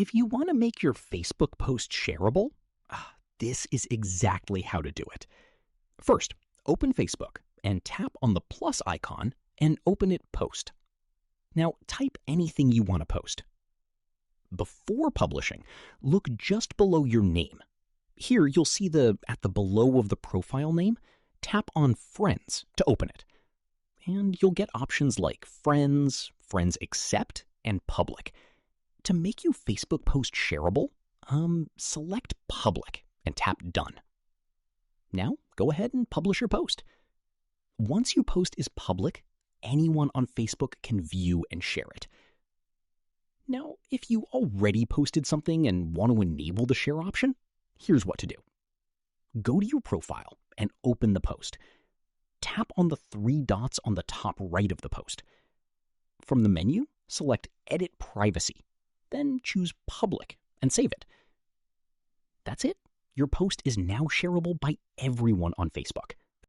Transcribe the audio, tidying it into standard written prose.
If you want to make your Facebook post shareable, this is exactly how to do it. First, open Facebook and tap on the plus icon and open it Post. Now, type anything you want to post. Before publishing, look just below your name. Here, you'll see at the below of the profile name, tap on Friends to open it. And you'll get options like Friends, Friends Accept, and Public. To make your Facebook post shareable, select Public and tap Done. Now, go ahead and publish your post. Once your post is public, anyone on Facebook can view and share it. Now, if you already posted something and want to enable the share option, here's what to do. Go to your profile and open the post. Tap on the 3 dots on the top right of the post. From the menu, select Edit Privacy, then choose Public and save it. That's it. Your post is now shareable by everyone on Facebook.